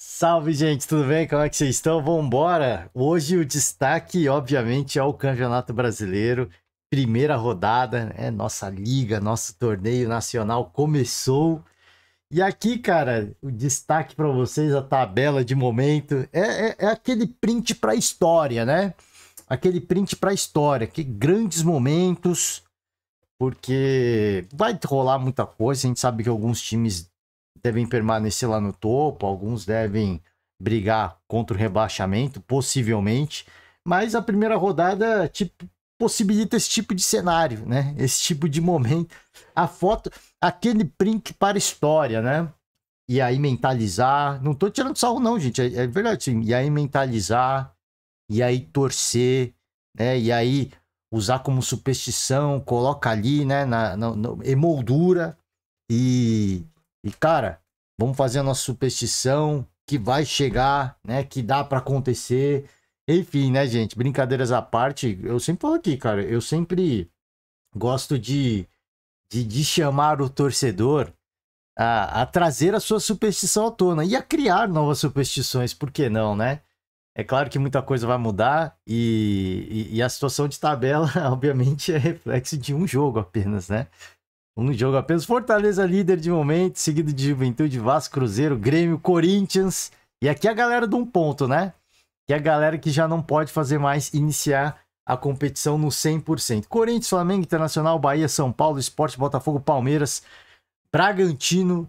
Salve, gente, tudo bem? Como é que vocês estão? Vambora! Hoje o destaque, obviamente, é o Campeonato Brasileiro. Primeira rodada, né? Nossa liga, nosso torneio nacional começou. E aqui, cara, o destaque para vocês, a tabela de momento, é aquele print para a história, né? Aquele print para a história, que grandes momentos, porque vai rolar muita coisa. A gente sabe que alguns times devem permanecer lá no topo, alguns devem brigar contra o rebaixamento, possivelmente, mas a primeira rodada tipo, possibilita esse tipo de cenário, né? Esse tipo de momento. A foto, aquele print para a história, né? E aí mentalizar, não tô tirando sarro não, gente, é verdade, sim. E aí mentalizar, e aí torcer, né? E aí usar como superstição, coloca ali, né, na emoldura e, cara, vamos fazer a nossa superstição que vai chegar, né? Que dá para acontecer. Enfim, né, gente? Brincadeiras à parte, eu sempre falo aqui, cara. Eu sempre gosto de chamar o torcedor a trazer a sua superstição à tona e a criar novas superstições, por que não, né? É claro que muita coisa vai mudar e a situação de tabela, obviamente, é reflexo de um jogo apenas, né? Um jogo apenas. Fortaleza líder de momento, seguido de Juventude, Vasco, Cruzeiro, Grêmio, Corinthians. E aqui a galera de um ponto, né? Que é a galera que já não pode fazer mais iniciar a competição no 100%. Corinthians, Flamengo, Internacional, Bahia, São Paulo, Sport, Botafogo, Palmeiras, Bragantino.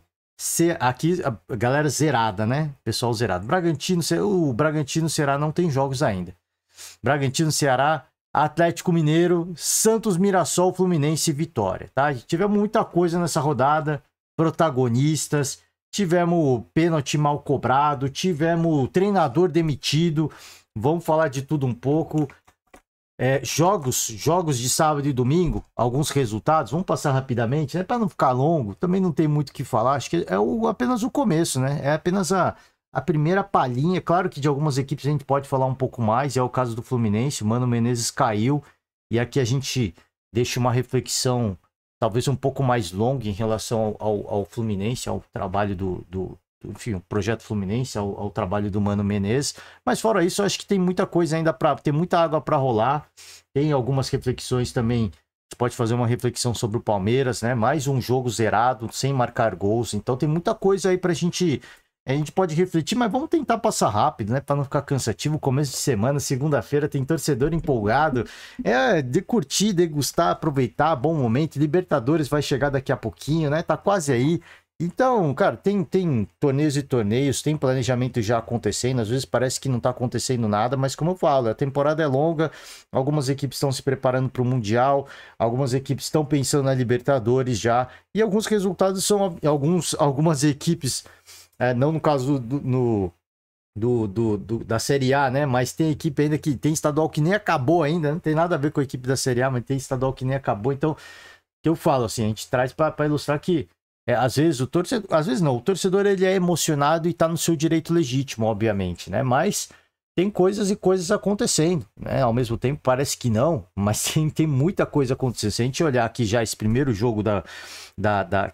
Aqui a galera zerada, né? Pessoal zerado. Bragantino, o Bragantino, Ceará não tem jogos ainda. Bragantino, Ceará, Atlético Mineiro, Santos, Mirassol, Fluminense e Vitória, tá? Tivemos muita coisa nessa rodada, protagonistas, tivemos pênalti mal cobrado, tivemos treinador demitido, vamos falar de tudo um pouco. Jogos de sábado e domingo, alguns resultados, vamos passar rapidamente, né? Para não ficar longo, também não tem muito o que falar, acho que é apenas o começo, né? É apenas a primeira palhinha. Claro que de algumas equipes a gente pode falar um pouco mais, é o caso do Fluminense, o Mano Menezes caiu, e aqui a gente deixa uma reflexão talvez um pouco mais longa em relação ao Fluminense, ao trabalho enfim, o projeto Fluminense, ao trabalho do Mano Menezes, mas fora isso, eu acho que tem muita coisa ainda tem muita água para rolar, tem algumas reflexões também. Você pode fazer uma reflexão sobre o Palmeiras, né? Mais um jogo zerado, sem marcar gols, então tem muita coisa aí pra gente. A gente pode refletir, mas vamos tentar passar rápido, né? Para não ficar cansativo. Começo de semana, segunda-feira, tem torcedor empolgado. De curtir, degustar, aproveitar, bom momento. Libertadores vai chegar daqui a pouquinho, né? Tá quase aí. Então, cara, tem torneios e torneios, tem planejamento já acontecendo. Às vezes parece que não tá acontecendo nada, mas como eu falo, a temporada é longa. Algumas equipes estão se preparando para o Mundial, algumas equipes estão pensando na Libertadores já. E alguns resultados são algumas equipes. Não no caso da Série A, né? Mas tem equipe ainda que tem estadual que nem acabou ainda. Não tem nada a ver com a equipe da Série A, mas tem estadual que nem acabou. Então, que eu falo assim, a gente traz para ilustrar que às vezes o torcedor ele é emocionado e tá no seu direito legítimo, obviamente, né? Mas tem coisas e coisas acontecendo, né? Ao mesmo tempo parece que não, mas tem muita coisa acontecendo. Se a gente olhar aqui já esse primeiro jogo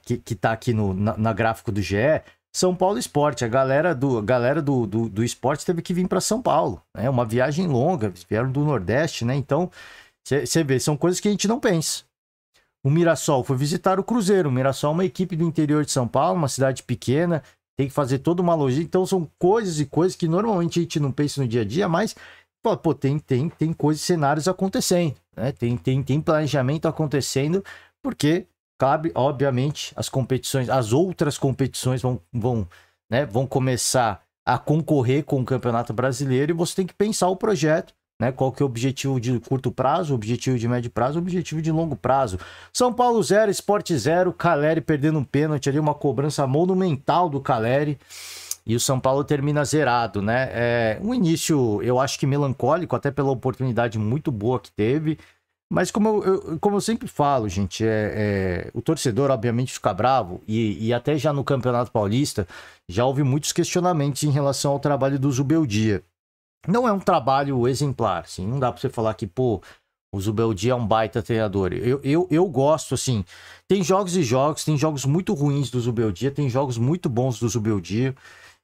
que tá aqui na gráfico do GE, São Paulo Sport, a galera do esporte teve que vir para São Paulo, né? Uma viagem longa, vieram do Nordeste, né? Então, você vê, são coisas que a gente não pensa. O Mirassol foi visitar o Cruzeiro. O Mirassol é uma equipe do interior de São Paulo, uma cidade pequena, tem que fazer toda uma logística. Então, são coisas e coisas que normalmente a gente não pensa no dia a dia, mas, pô, tem coisas, cenários acontecendo, né? Tem planejamento acontecendo, porque cabe, obviamente, as outras competições vão começar a concorrer com o Campeonato Brasileiro e você tem que pensar o projeto, né? Qual que é o objetivo de curto prazo, o objetivo de médio prazo, o objetivo de longo prazo. São Paulo 0, Sport 0, Caleri perdendo um pênalti ali, uma cobrança monumental do Caleri. E o São Paulo termina zerado, né? Um início, eu acho que melancólico, até pela oportunidade muito boa que teve. Mas como eu sempre falo, gente, o torcedor obviamente fica bravo, e até já no Campeonato Paulista já houve muitos questionamentos em relação ao trabalho do Zubeldia. Não é um trabalho exemplar, assim, não dá pra você falar que, pô, o Zubeldia é um baita treinador. Eu gosto, assim, tem jogos e jogos, tem jogos muito ruins do Zubeldia, tem jogos muito bons do Zubeldia.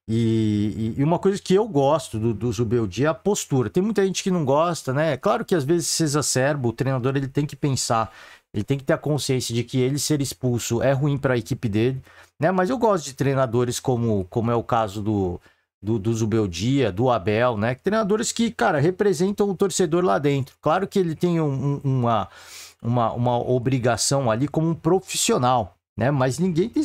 E uma coisa que eu gosto do Zubeldia é a postura. Tem muita gente que não gosta, né? É claro que às vezes se exacerba, o treinador ele tem que pensar, ele tem que ter a consciência de que ele ser expulso é ruim para a equipe dele, né? Mas eu gosto de treinadores como é o caso do Zubeldia, do Abel, né? Treinadores que, cara, representam o torcedor lá dentro. Claro que ele tem uma obrigação ali como um profissional, né? Mas ninguém tem...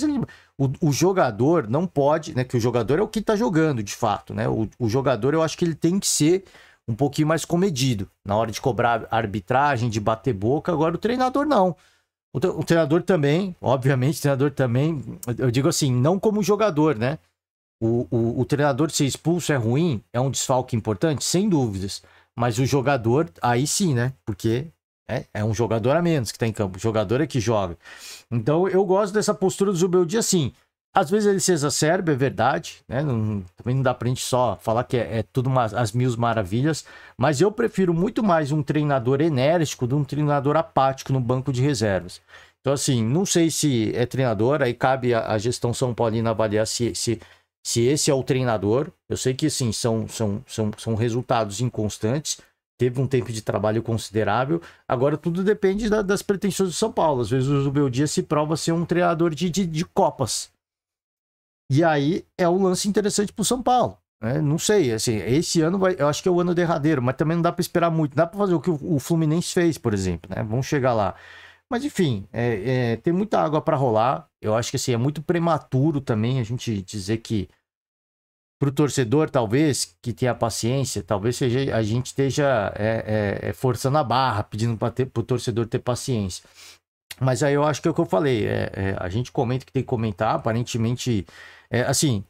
O jogador não pode, né? Que o jogador é o que tá jogando, de fato, né? O jogador, eu acho que ele tem que ser um pouquinho mais comedido na hora de cobrar arbitragem, de bater boca. Agora, o treinador não. O treinador também, obviamente, o treinador também, eu digo assim, não como jogador, né? O treinador ser expulso é ruim, é um desfalque importante, sem dúvidas. Mas o jogador, aí sim, né? Porque é um jogador a menos que tá em campo. O jogador é que joga. Então eu gosto dessa postura do Zubeldia, assim. Às vezes ele se exacerba, é verdade, né? Também não dá pra gente só falar que é tudo as mil maravilhas. Mas eu prefiro muito mais um treinador enérgico do que um treinador apático no banco de reservas. Então, assim, não sei se é treinador, aí cabe a gestão São Paulina avaliar se esse é o treinador. Eu sei que, assim, são resultados inconstantes. Teve um tempo de trabalho considerável. Agora, tudo depende das pretensões do São Paulo. Às vezes, o Zubeldia se prova ser um treinador de Copas. E aí, é um lance interessante para o São Paulo. Né? Não sei, assim, esse ano eu acho que é o ano derradeiro, mas também não dá para esperar muito. Dá para fazer o que o Fluminense fez, por exemplo. Né? Vamos chegar lá. Mas, enfim, tem muita água para rolar. Eu acho que, assim, é muito prematuro também a gente dizer que para o torcedor, talvez, que tenha paciência, talvez seja, a gente esteja forçando a barra, pedindo para o torcedor ter paciência. Mas aí eu acho que é o que eu falei. A gente comenta que tem que comentar, aparentemente. Assim,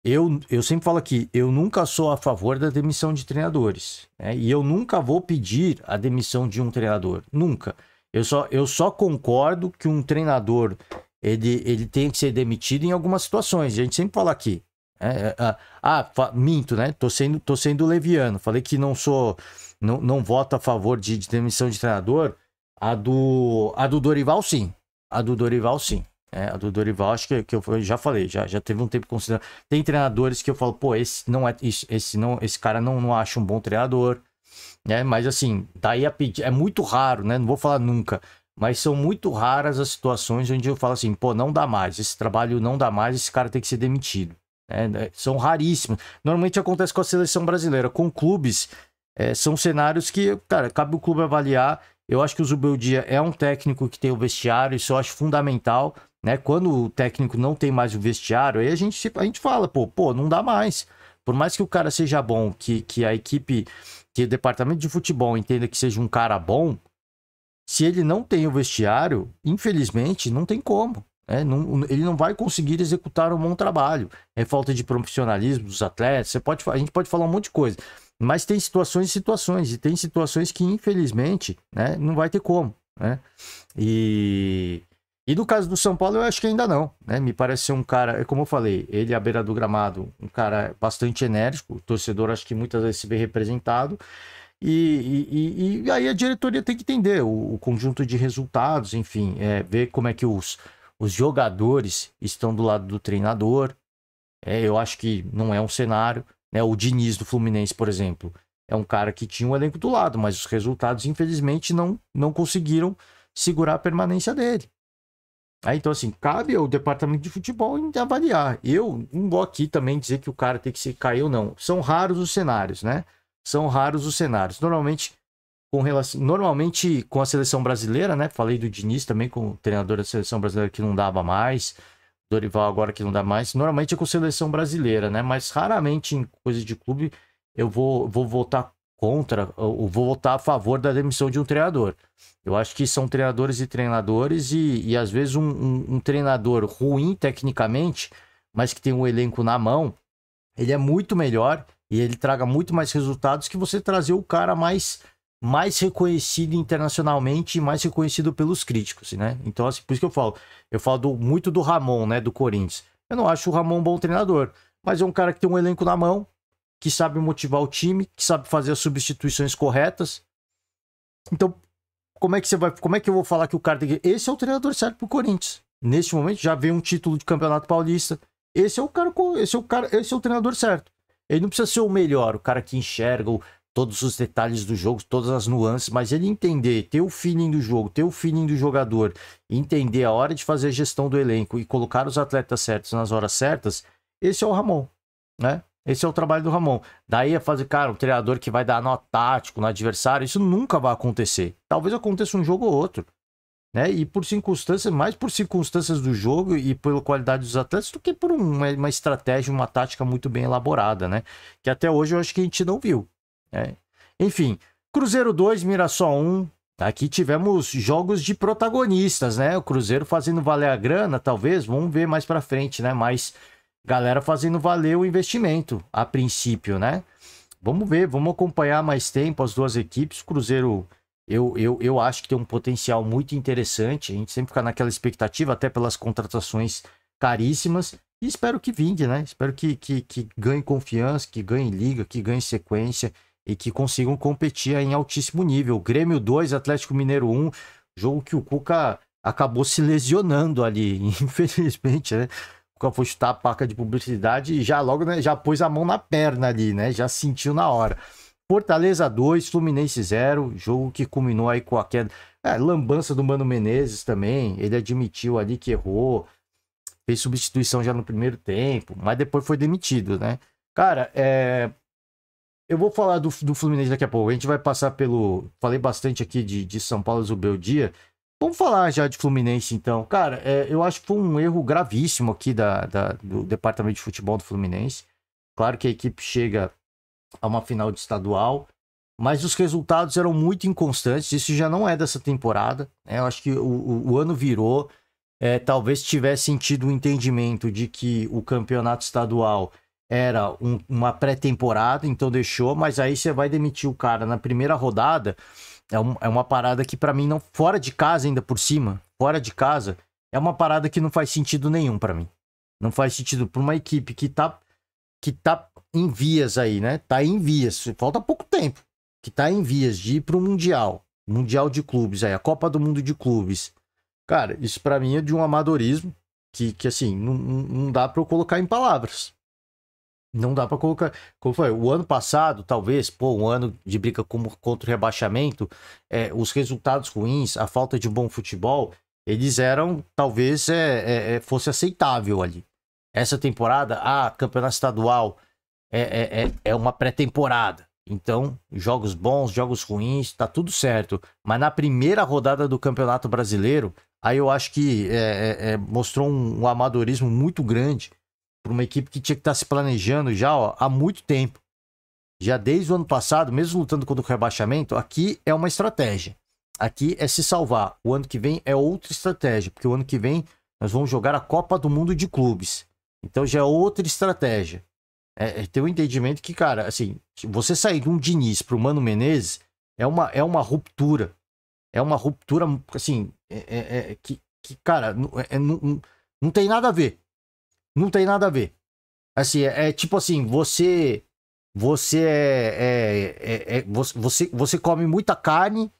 eu sempre falo aqui, eu nunca sou a favor da demissão de treinadores. Né? E eu nunca vou pedir a demissão de um treinador. Nunca. Eu só concordo que um treinador ele tem que ser demitido em algumas situações. A gente sempre fala aqui. Minto, né? Tô sendo leviano. Falei que não voto a favor de demissão de treinador. A do Dorival, sim. A do Dorival, sim. A do Dorival, acho que eu já falei, já teve um tempo considerado. Tem treinadores que eu falo, pô, esse cara não acha um bom treinador, né? Mas assim, daí a pedir, é muito raro, né? Não vou falar nunca, mas são muito raras as situações onde eu falo assim, pô, não dá mais, esse trabalho não dá mais, esse cara tem que ser demitido. São raríssimos. Normalmente acontece com a seleção brasileira. Com clubes, são cenários que, cara, cabe o clube avaliar. Eu acho que o Zubeldia é um técnico que tem o vestiário, isso eu acho fundamental, né? Quando o técnico não tem mais o vestiário, aí a gente fala, pô, não dá mais. Por mais que o cara seja bom, que a equipe, que o departamento de futebol entenda que seja um cara bom, se ele não tem o vestiário, infelizmente, não tem como. Ele não vai conseguir executar um bom trabalho. É falta de profissionalismo dos atletas. A gente pode falar um monte de coisa. Mas tem situações e situações. E tem situações que, infelizmente, né, não vai ter como. Né? E no caso do São Paulo, eu acho que ainda não. Né? Me parece ser um cara, como eu falei, ele à beira do gramado, um cara bastante enérgico. O torcedor acho que muitas vezes se vê representado. E aí a diretoria tem que entender o conjunto de resultados, enfim, ver como é que os jogadores estão do lado do treinador. Eu acho que não é um cenário. Né? O Diniz do Fluminense, por exemplo, é um cara que tinha um elenco do lado, mas os resultados, infelizmente, não conseguiram segurar a permanência dele. Então, assim, cabe ao departamento de futebol avaliar. Eu não vou aqui também dizer que o cara tem que se cair ou não. São raros os cenários, né? São raros os cenários. Normalmente com a seleção brasileira, né? Falei do Diniz também, com o treinador da seleção brasileira que não dava mais. Dorival agora que não dá mais. Normalmente é com a seleção brasileira, né? Mas raramente em coisas de clube eu vou votar contra, ou vou votar a favor da demissão de um treinador. Eu acho que são treinadores e treinadores e às vezes um treinador ruim tecnicamente, mas que tem um elenco na mão, ele é muito melhor e ele traga muito mais resultados que você trazer o cara mais reconhecido internacionalmente e mais reconhecido pelos críticos, né? Então, assim, por isso que eu falo muito do Ramon, né, do Corinthians. Eu não acho o Ramon um bom treinador, mas é um cara que tem um elenco na mão, que sabe motivar o time, que sabe fazer as substituições corretas. Então, como é que eu vou falar que o cara tem que... Esse é o treinador certo pro Corinthians. Neste momento, já veio um título de Campeonato Paulista. esse é o cara, esse é o treinador certo. Ele não precisa ser o melhor, o cara que enxerga todos os detalhes do jogo, todas as nuances, mas ele entender, ter o feeling do jogo, ter o feeling do jogador, entender a hora de fazer a gestão do elenco e colocar os atletas certos nas horas certas, esse é o Ramon, né? Esse é o trabalho do Ramon. Daí a fazer, cara, um treinador que vai dar nó tático no adversário, isso nunca vai acontecer. Talvez aconteça um jogo ou outro, né? E por circunstâncias, mais por circunstâncias do jogo e pela qualidade dos atletas do que por uma estratégia, uma tática muito bem elaborada, né? Que até hoje eu acho que a gente não viu, né? Enfim, Cruzeiro 2, Mirassol 1. Aqui tivemos jogos de protagonistas, né? O Cruzeiro fazendo valer a grana, talvez, vamos ver mais pra frente, né? Mas galera fazendo valer o investimento, a princípio, né? Vamos ver, vamos acompanhar mais tempo as duas equipes. O Cruzeiro, eu acho que tem um potencial muito interessante. A gente sempre fica naquela expectativa, até pelas contratações caríssimas. E espero que vingue, né? Espero que ganhe confiança, que ganhe liga, que ganhe sequência e que consigam competir em altíssimo nível. Grêmio 2, Atlético Mineiro 1, jogo que o Cuca acabou se lesionando ali, infelizmente, né? Foi chutar a placa de publicidade e já logo, né, já pôs a mão na perna ali, né? Já sentiu na hora. Fortaleza 2, Fluminense 0, jogo que culminou aí com a queda. Lambança do Mano Menezes também. Ele admitiu ali que errou, fez substituição já no primeiro tempo, mas depois foi demitido, né? Cara, eu vou falar do Fluminense daqui a pouco. A gente vai passar pelo. Falei bastante aqui de São Paulo Zubeldia. Vamos falar já de Fluminense, então. Cara, eu acho que foi um erro gravíssimo aqui do departamento de futebol do Fluminense. Claro que a equipe chega a uma final de estadual, mas os resultados eram muito inconstantes. Isso já não é dessa temporada, né? Eu acho que o ano virou. Talvez tivesse sentido o entendimento de que o campeonato estadual era uma pré-temporada, então deixou, mas aí você vai demitir o cara na primeira rodada. É uma parada que pra mim não... Fora de casa ainda por cima, fora de casa, é uma parada que não faz sentido nenhum pra mim. Não faz sentido pra uma equipe que tá em vias aí, né? Tá em vias, falta pouco tempo. Que tá em vias de ir pro Mundial. Mundial de clubes aí, a Copa do Mundo de clubes. Cara, isso pra mim é de um amadorismo que assim, não dá pra eu colocar em palavras. Não dá pra colocar. Como foi? O ano passado, talvez, um ano de briga contra o rebaixamento, os resultados ruins, a falta de bom futebol, eles eram, talvez, fosse aceitável ali. Essa temporada, campeonato estadual é uma pré-temporada. Então, jogos bons, jogos ruins, tá tudo certo. Mas na primeira rodada do Campeonato Brasileiro, aí eu acho que mostrou um amadorismo muito grande para uma equipe que tinha que estar se planejando já há muito tempo. Já desde o ano passado, mesmo lutando contra o rebaixamento, aqui é uma estratégia. Aqui é se salvar. O ano que vem é outra estratégia, porque o ano que vem nós vamos jogar a Copa do Mundo de Clubes. Então já é outra estratégia. Ter um entendimento que, cara, assim, você sair de um Diniz para o Mano Menezes é uma ruptura. É uma ruptura, assim, que cara, não tem nada a ver. Não tem nada a ver. Assim, tipo assim, você come muita carne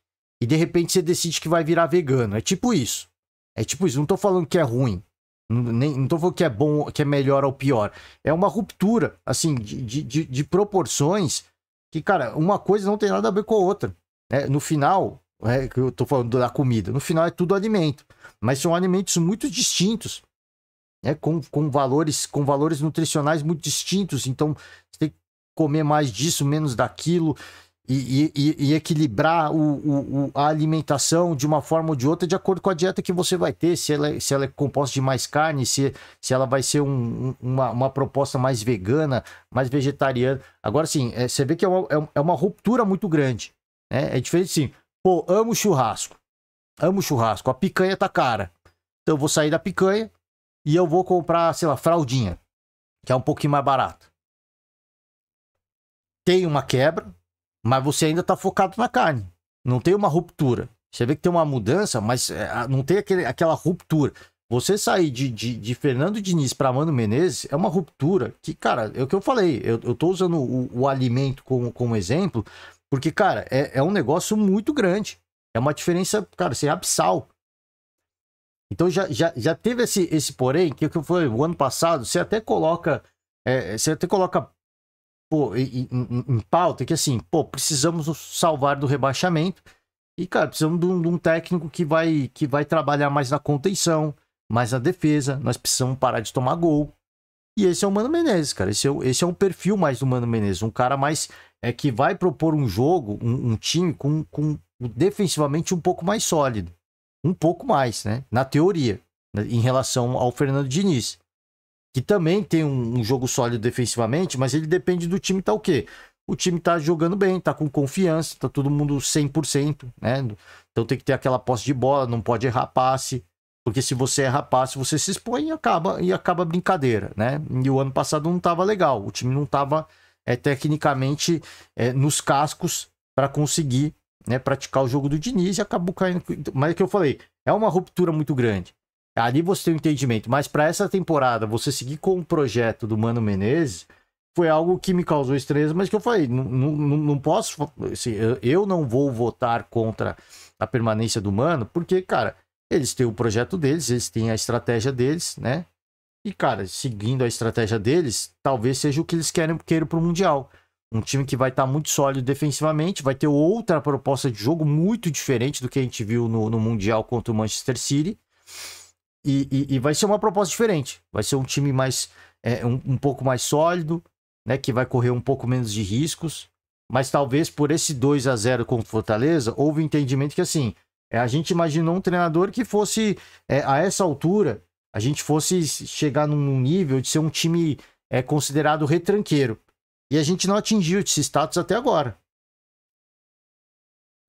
e de repente você decide que vai virar vegano. É tipo isso. É tipo isso. Não tô falando que é ruim. Não tô falando que é bom, que é melhor ou pior. É uma ruptura, assim, de proporções que, cara, uma coisa não tem nada a ver com a outra. No final, que eu tô falando da comida, no final é tudo alimento. Mas são alimentos muito distintos. Com valores nutricionais muito distintos, então você tem que comer mais disso, menos daquilo e equilibrar a alimentação de uma forma ou de outra de acordo com a dieta que você vai ter, se ela é composta de mais carne, se ela vai ser uma proposta mais vegana, mais vegetariana. Agora sim, você vê que é uma ruptura muito grande, né? É diferente assim, amo churrasco, a picanha tá cara, então eu vou sair da picanha e eu vou comprar, sei lá, fraldinha, que é um pouquinho mais barato. Tem uma quebra, mas você ainda tá focado na carne. Não tem uma ruptura. Você vê que tem uma mudança, mas não tem aquela ruptura. Você sair de Fernando Diniz para Mano Menezes é uma ruptura que, cara, é o que eu falei. Eu tô usando o alimento como exemplo, porque, cara, é um negócio muito grande. É uma diferença, cara, assim, abissal. Então já teve esse porém, que foi o ano passado, você até coloca, pô, em pauta que assim, pô, precisamos nos salvar do rebaixamento e, cara, precisamos de um técnico que vai trabalhar mais na contenção, mais na defesa, nós precisamos parar de tomar gol. E esse é o Mano Menezes, cara, esse é um perfil mais do Mano Menezes, um cara mais que vai propor um jogo, um time com defensivamente um pouco mais sólido. Um pouco mais, né? Na teoria, né? Em relação ao Fernando Diniz. Que também tem um jogo sólido defensivamente, mas ele depende do time tá o quê? O time tá jogando bem, tá com confiança, tá todo mundo 100%, né? Então tem que ter aquela posse de bola, não pode errar passe, porque se você erra passe, você se expõe e acaba a brincadeira, né? E o ano passado não tava legal, o time não tava tecnicamente nos cascos para conseguir, né, praticar o jogo do Diniz e acabou caindo. Mas é que eu falei, é uma ruptura muito grande. Ali você tem um entendimento, mas para essa temporada, você seguir com o projeto do Mano Menezes foi algo que me causou estranheza, mas que eu falei, não posso, assim, eu não vou votar contra a permanência do Mano, porque, cara, eles têm o projeto deles, eles têm a estratégia deles, né? E, cara, seguindo a estratégia deles, talvez seja o que eles queiram para o Mundial. Um time que vai estar muito sólido defensivamente, vai ter outra proposta de jogo muito diferente do que a gente viu no Mundial contra o Manchester City. E vai ser uma proposta diferente. Vai ser um time mais um pouco mais sólido, né? Que vai correr um pouco menos de riscos. Mas talvez por esse 2-0 contra o Fortaleza, houve um entendimento que assim, a gente imaginou um treinador que fosse, a essa altura, a gente fosse chegar num nível de ser um time considerado retranqueiro. E a gente não atingiu esse status até agora.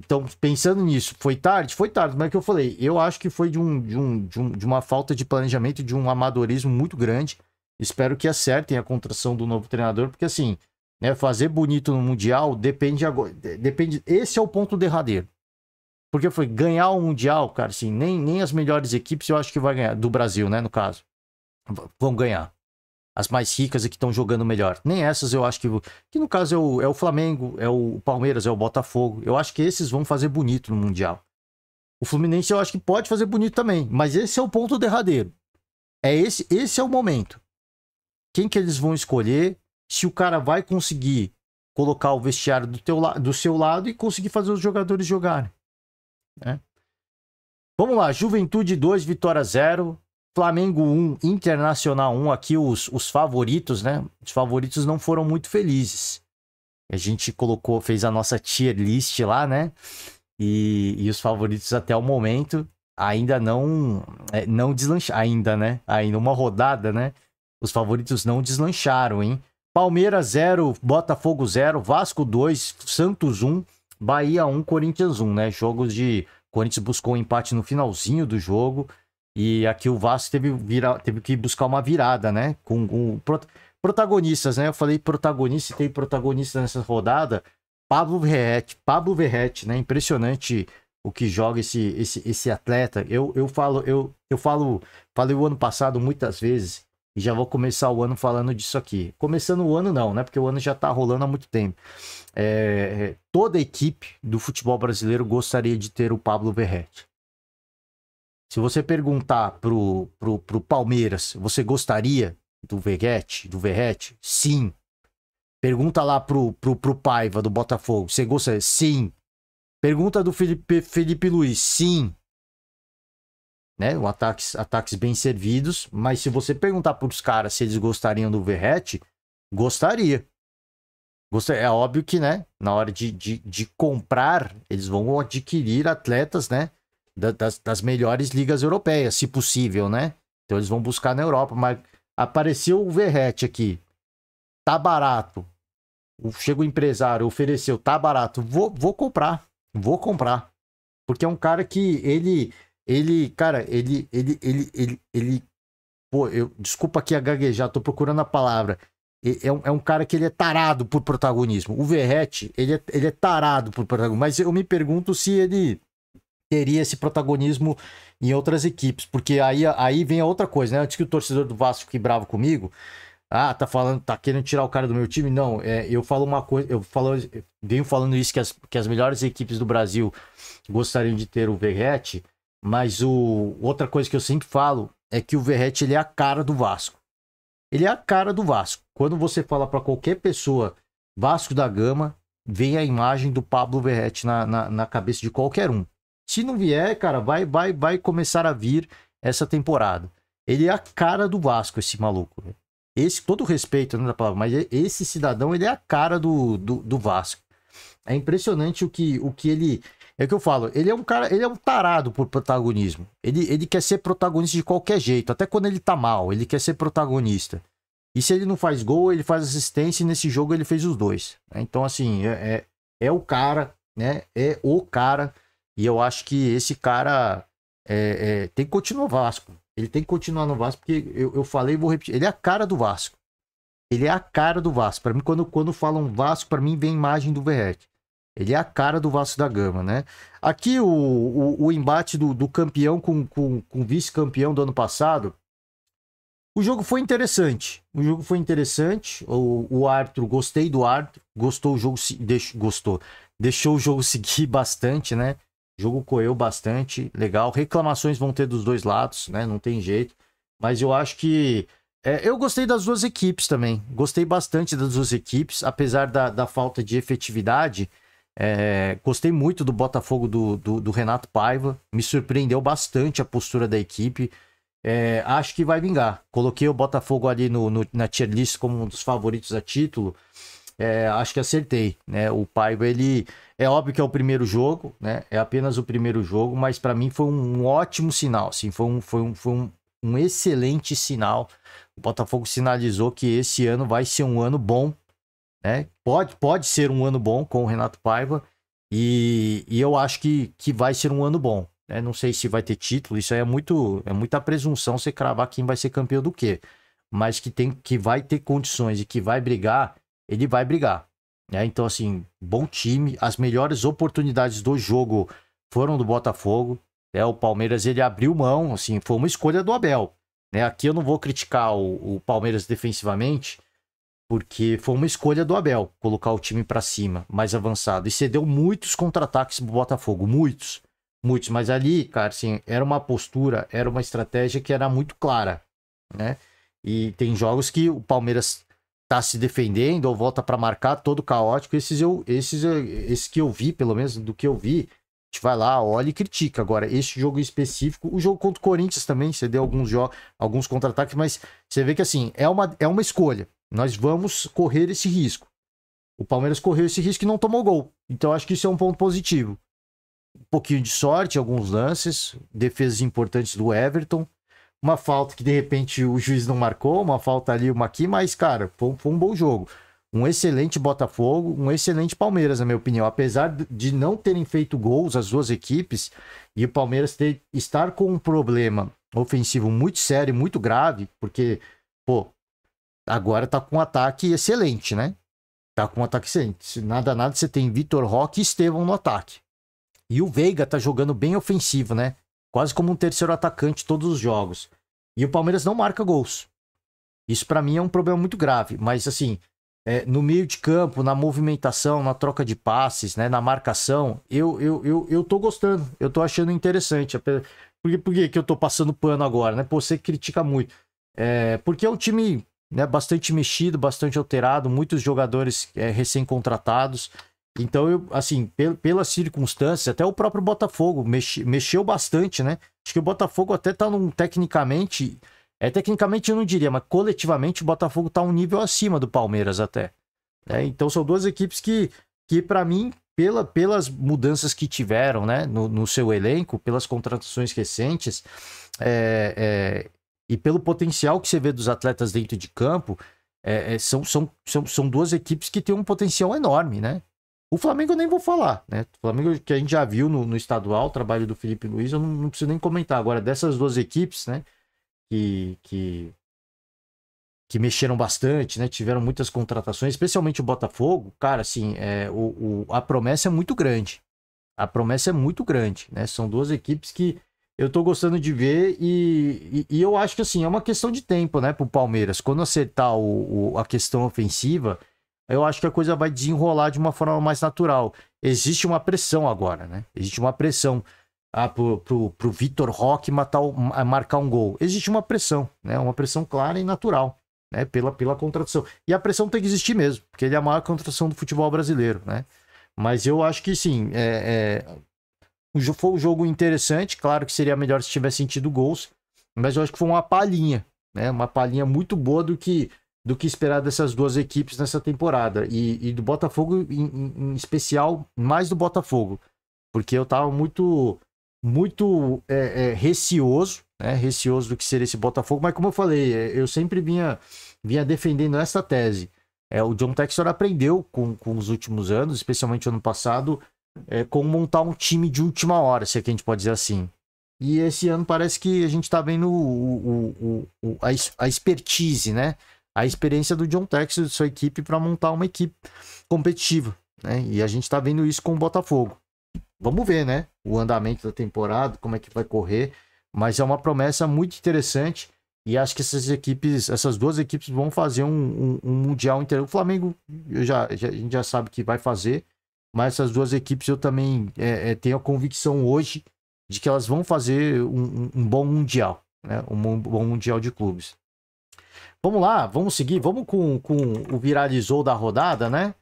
Então, pensando nisso, foi tarde? Foi tarde, mas é que eu falei, eu acho que foi de uma falta de planejamento, de um amadorismo muito grande. Espero que acertem a contratação do novo treinador, porque assim, né, fazer bonito no Mundial depende agora. Esse é o ponto derradeiro. Porque foi ganhar o Mundial, cara, assim, nem as melhores equipes eu acho que vai ganhar, do Brasil, né, no caso, vão ganhar. As mais ricas e que estão jogando melhor. Nem essas eu acho que no caso é o Flamengo, é o Palmeiras, é o Botafogo. Eu acho que esses vão fazer bonito no Mundial. O Fluminense eu acho que pode fazer bonito também, mas esse é o ponto derradeiro. Esse é o momento. Quem que eles vão escolher, se o cara vai conseguir colocar o vestiário do seu lado e conseguir fazer os jogadores jogarem. Né? Vamos lá, Juventude 2, Vitória 0. Flamengo 1, Internacional 1, aqui os favoritos, né? Os favoritos não foram muito felizes. A gente fez a nossa tier list lá, né? E os favoritos até o momento ainda não deslancharam, ainda, né? Ainda uma rodada, né? Os favoritos não deslancharam, hein? Palmeiras 0, Botafogo 0, Vasco 2, Santos 1, Bahia 1, Corinthians 1, né? Jogos de... Corinthians buscou um empate no finalzinho do jogo. E aqui o Vasco teve que buscar uma virada, né? Com protagonistas, né? Eu falei protagonista e tem protagonista nessa rodada. Pablo Verratti, né? Impressionante o que joga esse atleta. Falei o ano passado muitas vezes e já vou começar o ano falando disso aqui. Começando o ano não, né? Porque o ano já tá rolando há muito tempo. Toda a equipe do futebol brasileiro gostaria de ter o Pablo Verratti. Se você perguntar pro Palmeiras, você gostaria do Verratti? Sim. Pergunta lá pro Paiva, do Botafogo, você gostaria? Sim. Pergunta do Felipe Luiz, sim. Né? Ataques bem servidos, mas se você perguntar pros caras se eles gostariam do Verratti, gostaria. É óbvio que, né, na hora de comprar, eles vão adquirir atletas, né? Das melhores ligas europeias, se possível, né? Então eles vão buscar na Europa, mas apareceu o Verratti aqui, tá barato. Chega o empresário, ofereceu, tá barato, vou comprar, porque é um cara que desculpa aqui a gaguejar, tô procurando a palavra. É um cara que ele é tarado por protagonismo. O Verratti, ele é tarado por protagonismo, mas eu me pergunto se ele teria esse protagonismo em outras equipes, porque aí vem a outra coisa, né? Antes que o torcedor do Vasco fique bravo comigo, tá querendo tirar o cara do meu time, não, eu falo uma coisa, venho falando isso, que as melhores equipes do Brasil gostariam de ter o Verratti, Mas outra coisa que eu sempre falo é que o Verratti, ele é a cara do Vasco. Ele é a cara do Vasco. Quando você fala para qualquer pessoa Vasco da Gama, vem a imagem do Pablo Verratti na cabeça de qualquer um. Se não vier, cara, vai começar a vir essa temporada. Ele é a cara do Vasco, esse maluco. Esse, todo respeito, né, da palavra, mas esse cidadão, ele é a cara do Vasco. É impressionante o que ele... É o que eu falo, ele é um cara, ele é um tarado por protagonismo. Ele quer ser protagonista de qualquer jeito, até quando ele tá mal, ele quer ser protagonista. E se ele não faz gol, ele faz assistência, e nesse jogo ele fez os dois. Então, assim, é o cara, né? É o cara, e eu acho que esse cara tem que continuar no Vasco. Ele tem que continuar no Vasco, porque eu falei e vou repetir, ele é a cara do Vasco. Ele é a cara do Vasco. Para mim, quando falam Vasco, para mim vem a imagem do Verratti. Ele é a cara do Vasco da Gama, né? Aqui o embate do campeão com o vice-campeão do ano passado. O jogo foi interessante. O jogo foi interessante. O Arthur, gostei do Arthur. Gostou o jogo, gostou. Deixou o jogo seguir bastante, né? O jogo correu bastante, legal. Reclamações vão ter dos dois lados, né? Não tem jeito. Mas eu acho que eu gostei das duas equipes também. Gostei bastante das duas equipes, apesar da falta de efetividade. Gostei muito do Botafogo do Renato Paiva. Me surpreendeu bastante a postura da equipe. Acho que vai vingar. Coloquei o Botafogo ali na tier list como um dos favoritos a título. Acho que acertei, né? O Paiva, ele... É óbvio que é o primeiro jogo, né? É apenas o primeiro jogo, mas para mim foi um ótimo sinal, assim. Foi um excelente sinal. O Botafogo sinalizou que esse ano vai ser um ano bom, né? Pode ser um ano bom com o Renato Paiva, e eu acho que vai ser um ano bom, né? Não sei se vai ter título, isso aí é muita presunção você cravar quem vai ser campeão do quê, mas que vai ter condições e que vai brigar, ele vai brigar, né? Então, assim, bom time, as melhores oportunidades do jogo foram do Botafogo, né? O Palmeiras, ele abriu mão, assim, foi uma escolha do Abel, né? Aqui eu não vou criticar o Palmeiras defensivamente, porque foi uma escolha do Abel colocar o time para cima, mais avançado. E cedeu muitos contra-ataques pro Botafogo, muitos. Mas ali, cara, assim, era uma postura, era uma estratégia que era muito clara, né? E tem jogos que o Palmeiras tá se defendendo ou volta para marcar, todo caótico. Esses que eu vi, pelo menos do que eu vi, a gente vai lá, olha e critica. Agora, esse jogo em específico, o jogo contra o Corinthians também, cedeu alguns contra-ataques, mas você vê que, assim, é uma escolha. Nós vamos correr esse risco. O Palmeiras correu esse risco e não tomou gol. Então, acho que isso é um ponto positivo. Um pouquinho de sorte, alguns lances, defesas importantes do Everton, uma falta que de repente o juiz não marcou, uma falta ali, uma aqui, mas, cara, foi um bom jogo. Um excelente Botafogo, um excelente Palmeiras, na minha opinião. Apesar de não terem feito gols as duas equipes, e o Palmeiras estar com um problema ofensivo muito sério, muito grave, porque, pô, agora tá com um ataque excelente, né? Tá com um ataque excelente. Nada, você tem Vitor Roque e Estevão no ataque. E o Veiga tá jogando bem ofensivo, né? Quase como um terceiro atacante todos os jogos. E o Palmeiras não marca gols. Isso para mim é um problema muito grave. Mas assim, no meio de campo, na movimentação, na troca de passes, né? Na marcação, eu tô gostando. Eu tô achando interessante. Por que eu tô passando pano agora, né? Pô, você critica muito. Porque é um time, né, bastante mexido, bastante alterado, muitos jogadores recém-contratados. Então, assim, pelas circunstâncias, até o próprio Botafogo mexeu bastante, né? Acho que o Botafogo até tá tecnicamente eu não diria, mas coletivamente o Botafogo tá um nível acima do Palmeiras até. Né? Então, são duas equipes que para mim, pelas mudanças que tiveram, né, no seu elenco, pelas contratações recentes, e pelo potencial que você vê dos atletas dentro de campo, são duas equipes que têm um potencial enorme, né? O Flamengo eu nem vou falar, né? O Flamengo que a gente já viu no estadual, o trabalho do Felipe Luiz, eu não preciso nem comentar. Agora, dessas duas equipes, né? Que mexeram bastante, né? Tiveram muitas contratações, especialmente o Botafogo. Cara, assim, a promessa é muito grande. A promessa é muito grande, né? São duas equipes que eu tô gostando de ver e eu acho que, assim, é uma questão de tempo, né? Pro Palmeiras. Quando acertar a questão ofensiva, eu acho que a coisa vai desenrolar de uma forma mais natural. Existe uma pressão agora, né? Existe uma pressão pro Vitor Roque marcar um gol. Existe uma pressão, né? Uma pressão clara e natural, né? Pela contratação. E a pressão tem que existir mesmo, porque ele é a maior contratação do futebol brasileiro, né? Mas eu acho que sim, foi um jogo interessante. Claro que seria melhor se tivesse sentido gols, mas eu acho que foi uma palhinha, né? Uma palhinha muito boa do que esperar dessas duas equipes nessa temporada. E do Botafogo, em especial, mais do Botafogo. Porque eu tava muito receoso, né? Receoso do que seria esse Botafogo. Mas como eu falei, eu sempre vinha defendendo essa tese. O John Textor aprendeu com os últimos anos, especialmente ano passado, como montar um time de última hora, se é que a gente pode dizer assim. E esse ano parece que a gente tá vendo a expertise, né? A experiência do John Textor e sua equipe para montar uma equipe competitiva, né? E a gente tá vendo isso com o Botafogo. Vamos ver, né? O andamento da temporada, como é que vai correr. Mas é uma promessa muito interessante. E acho que essas duas equipes vão fazer um Mundial inteiro. O Flamengo, a gente já sabe que vai fazer. Mas essas duas equipes eu também tenho a convicção hoje de que elas vão fazer um bom Mundial, né? Um bom Mundial de clubes. Vamos lá, vamos seguir. Vamos com o viralizou da rodada, né?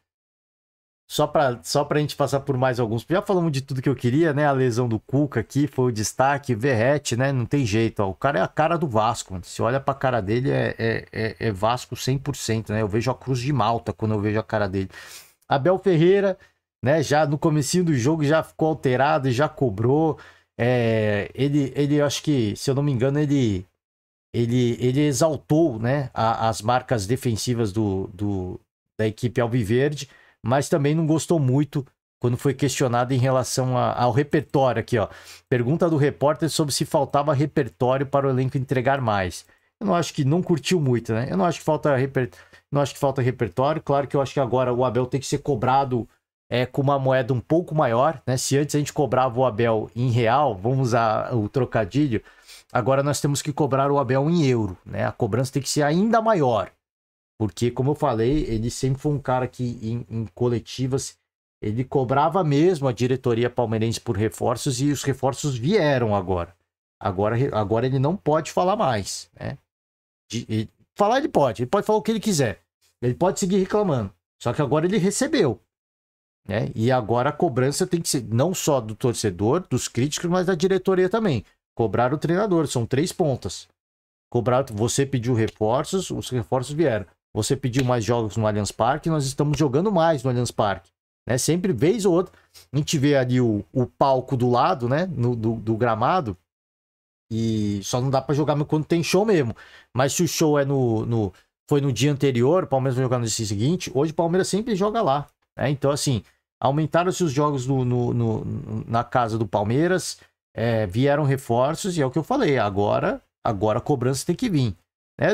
Só pra gente passar por mais alguns. Já falamos de tudo que eu queria, né? A lesão do Cuca aqui foi o destaque. Verratti, né? Não tem jeito, ó. O cara é a cara do Vasco, mano. Se olha pra cara dele, é Vasco 100%, né? Eu vejo a Cruz de Malta quando eu vejo a cara dele. Abel Ferreira, né? Já no comecinho do jogo já ficou alterado e já cobrou. Ele, acho que, se eu não me engano, ele exaltou, né? As marcas defensivas da equipe alviverde, mas também não gostou muito quando foi questionado em relação ao repertório aqui, ó. Pergunta do repórter sobre se faltava repertório para o elenco entregar mais. Eu não acho que não curtiu muito, né? Eu não acho que falta repertório. Claro que eu acho que agora o Abel tem que ser cobrado com uma moeda um pouco maior, né? Se antes a gente cobrava o Abel em real, vamos usar o trocadilho, agora nós temos que cobrar o Abel em euro, né? A cobrança tem que ser ainda maior. Porque, como eu falei, ele sempre foi um cara que em coletivas ele cobrava mesmo a diretoria palmeirense por reforços e os reforços vieram agora. Agora ele não pode falar mais, né? Falar ele pode falar o que ele quiser. Ele pode seguir reclamando. Só que agora ele recebeu, né? E agora a cobrança tem que ser não só do torcedor, dos críticos, mas da diretoria também. Cobrar o treinador, são 3 pontas. Você pediu reforços, os reforços vieram. Você pediu mais jogos no Allianz Parque, nós estamos jogando mais no Allianz Parque, né? Sempre, vez ou outra, a gente vê ali o palco do lado, né? Do gramado, e só não dá para jogar quando tem show mesmo. Mas se o show foi no dia anterior, o Palmeiras vai jogar no dia seguinte, hoje o Palmeiras sempre joga lá, né? Então, assim, aumentaram-se os jogos na casa do Palmeiras, vieram reforços, e é o que eu falei, agora a cobrança tem que vir.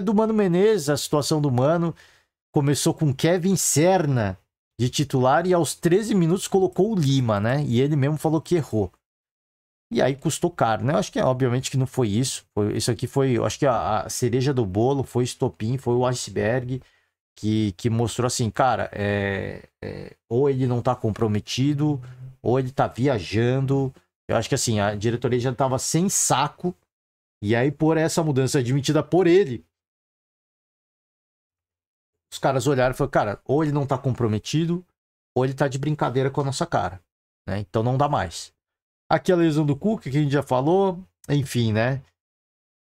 Do Mano Menezes, a situação do Mano começou com Kevin Serna de titular e aos 13 minutos colocou o Lima, né? E ele mesmo falou que errou. E aí custou caro, né? Eu acho que obviamente que não foi isso. Isso aqui foi, eu acho que a cereja do bolo, foi estopim, foi o iceberg que mostrou assim, cara, ou ele não tá comprometido, ou ele tá viajando. Eu acho que assim, a diretoria já tava sem saco. E aí, por essa mudança admitida por ele, os caras olharam e falaram, cara, ou ele não tá comprometido, ou ele tá de brincadeira com a nossa cara, né? Então não dá mais. Aqui a lesão do Cuca, que a gente já falou, enfim, né?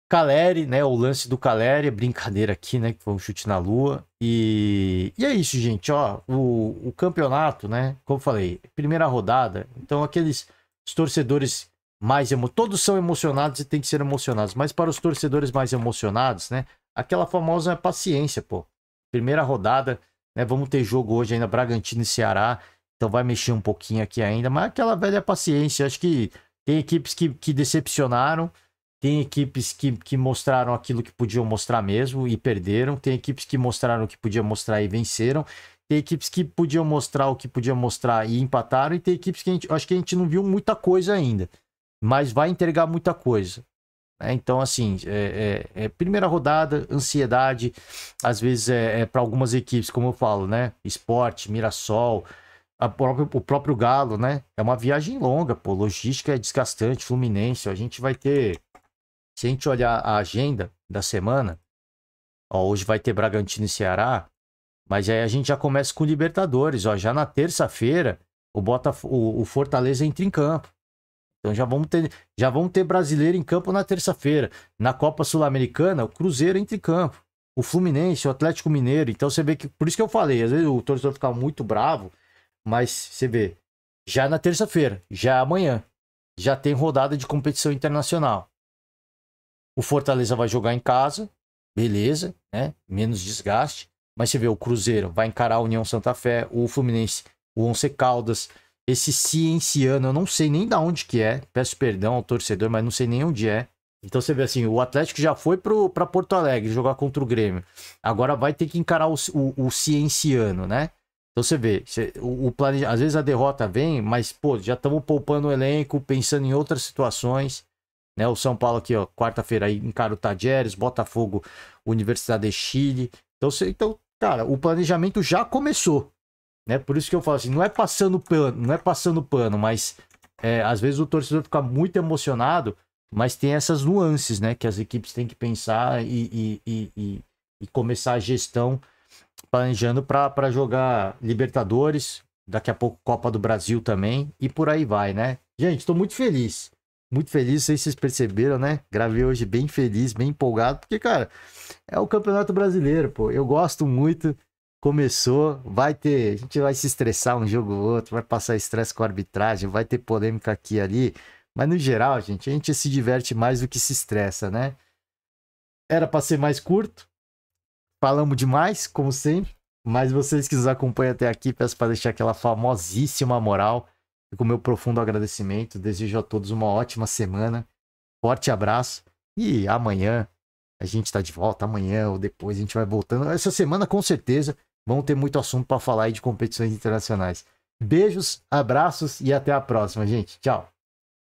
Caleri, né? O lance do Caleri, brincadeira aqui, né? Que foi um chute na lua. E é isso, gente, ó. O campeonato, né? Como eu falei, primeira rodada. Então aqueles os torcedores todos são emocionados e tem que ser emocionados, mas para os torcedores mais emocionados, né? Aquela famosa paciência, pô. Primeira rodada, né? Vamos ter jogo hoje ainda, Bragantino e Ceará, então vai mexer um pouquinho aqui ainda, mas aquela velha paciência. Acho que tem equipes que decepcionaram, tem equipes que mostraram aquilo que podiam mostrar mesmo e perderam, tem equipes que mostraram o que podiam mostrar e venceram, tem equipes que podiam mostrar o que podiam mostrar e empataram, e tem equipes que acho que a gente não viu muita coisa ainda, mas vai entregar muita coisa. Então, assim, primeira rodada, ansiedade, às vezes para algumas equipes, como eu falo, né? Sport, Mirassol, o próprio Galo, né? É uma viagem longa, pô. Logística é desgastante, Fluminense. A gente vai ter. Se a gente olhar a agenda da semana, ó, hoje vai ter Bragantino e Ceará, mas aí a gente já começa com Libertadores, ó. Já na terça-feira, o Fortaleza entra em campo. Então já vamos ter brasileiro em campo na terça-feira. Na Copa Sul-Americana, o Cruzeiro entra em campo. O Fluminense, o Atlético Mineiro. Então você vê que. Por isso que eu falei, às vezes o torcedor fica muito bravo, mas você vê, já na terça-feira, já amanhã, já tem rodada de competição internacional. O Fortaleza vai jogar em casa, beleza, né? Menos desgaste. Mas você vê, o Cruzeiro vai encarar a União Santa Fé, o Fluminense, o Once Caldas, esse Cienciano, eu não sei nem da onde que é. Peço perdão ao torcedor, mas não sei nem onde é. Então você vê assim, o Atlético já foi para Porto Alegre jogar contra o Grêmio. Agora vai ter que encarar o Cienciano, né? Então você vê, às vezes a derrota vem, mas pô, já estamos poupando o elenco, pensando em outras situações. Né? O São Paulo aqui, ó, quarta-feira aí encara o Tajeres, Botafogo, Universidade de Chile. Então, cara, o planejamento já começou. Né? Por isso que eu falo assim, não é passando pano, mas às vezes o torcedor fica muito emocionado, mas tem essas nuances, né, que as equipes têm que pensar e começar a gestão planejando para jogar Libertadores, daqui a pouco Copa do Brasil também, e por aí vai, né? Gente, estou muito feliz, não sei se vocês perceberam, né? Gravei hoje bem feliz, bem empolgado, porque, cara, é o Campeonato Brasileiro, pô, eu gosto muito. Começou, a gente vai se estressar um jogo ou outro, vai passar estresse com a arbitragem, vai ter polêmica aqui e ali, mas no geral, gente, a gente se diverte mais do que se estressa, né? Era para ser mais curto, falamos demais, como sempre, mas vocês que nos acompanham até aqui, peço para deixar aquela famosíssima moral e com meu profundo agradecimento, desejo a todos uma ótima semana, forte abraço e amanhã a gente está de volta, amanhã ou depois a gente vai voltando, essa semana com certeza. Vamos ter muito assunto para falar aí de competições internacionais. Beijos, abraços e até a próxima, gente. Tchau.